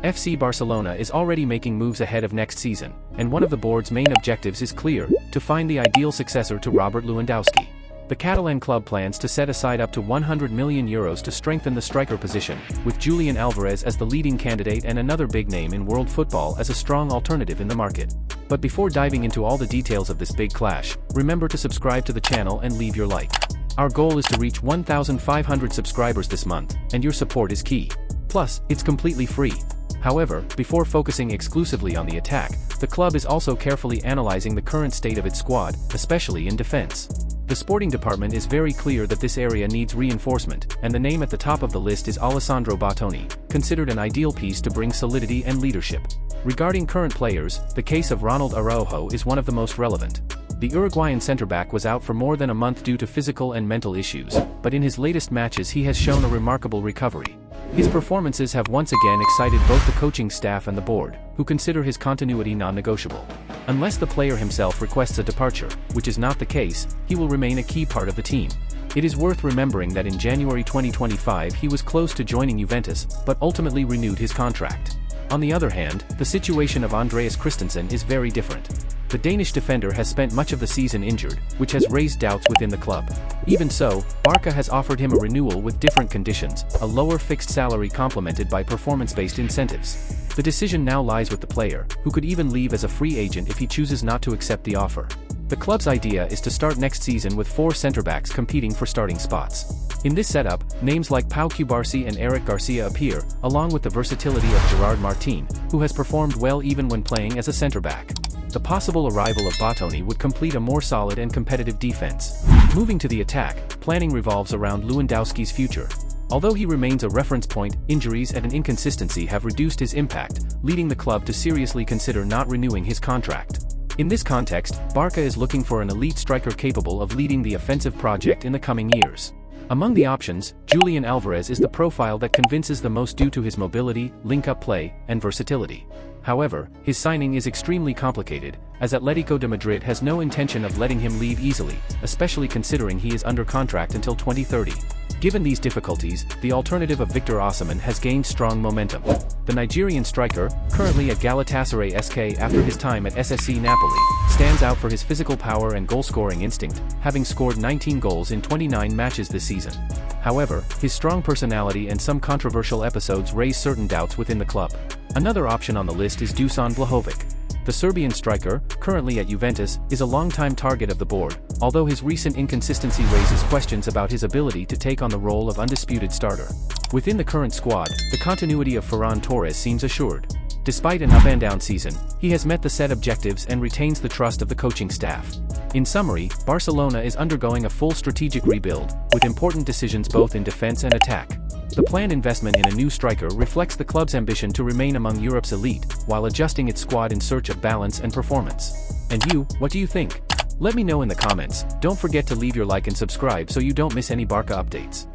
FC Barcelona is already making moves ahead of next season, and one of the board's main objectives is clear: to find the ideal successor to Robert Lewandowski. The Catalan club plans to set aside up to €100 million to strengthen the striker position, with Julian Alvarez as the leading candidate and another big name in world football as a strong alternative in the market. But before diving into all the details of this big clash, remember to subscribe to the channel and leave your like. Our goal is to reach 1,500 subscribers this month, and your support is key. Plus, it's completely free. However, before focusing exclusively on the attack, the club is also carefully analyzing the current state of its squad, especially in defense. The sporting department is very clear that this area needs reinforcement, and the name at the top of the list is Alessandro Bartoni, considered an ideal piece to bring solidity and leadership. Regarding current players, the case of Ronald Araujo is one of the most relevant. The Uruguayan centre-back was out for more than a month due to physical and mental issues, but in his latest matches he has shown a remarkable recovery. His performances have once again excited both the coaching staff and the board, who consider his continuity non-negotiable. Unless the player himself requests a departure, which is not the case, he will remain a key part of the team. It is worth remembering that in January 2025 he was close to joining Juventus, but ultimately renewed his contract. On the other hand, the situation of Andreas Christensen is very different. The Danish defender has spent much of the season injured, which has raised doubts within the club. Even so, Barca has offered him a renewal with different conditions, a lower fixed salary complemented by performance-based incentives. The decision now lies with the player, who could even leave as a free agent if he chooses not to accept the offer. The club's idea is to start next season with 4 centre-backs competing for starting spots. In this setup, names like Pau Cubarsí and Eric Garcia appear, along with the versatility of Gerard Martin, who has performed well even when playing as a centre-back. The possible arrival of Bartoni would complete a more solid and competitive defense. Moving to the attack, planning revolves around Lewandowski's future. Although he remains a reference point, injuries and an inconsistency have reduced his impact, leading the club to seriously consider not renewing his contract. In this context, Barca is looking for an elite striker capable of leading the offensive project in the coming years. Among the options, Julian Alvarez is the profile that convinces the most due to his mobility, link-up play, and versatility. However, his signing is extremely complicated, as Atletico de Madrid has no intention of letting him leave easily, especially considering he is under contract until 2030. Given these difficulties, the alternative of Victor Osimhen has gained strong momentum. The Nigerian striker, currently at Galatasaray SK after his time at SSC Napoli, stands out for his physical power and goal-scoring instinct, having scored 19 goals in 29 matches this season. However, his strong personality and some controversial episodes raise certain doubts within the club. Another option on the list is Dusan Vlahovic. The Serbian striker, currently at Juventus, is a long-time target of the board, although his recent inconsistency raises questions about his ability to take on the role of undisputed starter. Within the current squad, the continuity of Ferran Torres seems assured. Despite an up-and-down season, he has met the set objectives and retains the trust of the coaching staff. In summary, Barcelona is undergoing a full strategic rebuild, with important decisions both in defense and attack. The planned investment in a new striker reflects the club's ambition to remain among Europe's elite, while adjusting its squad in search of balance and performance. And you, what do you think? Let me know in the comments. Don't forget to leave your like and subscribe so you don't miss any Barca updates.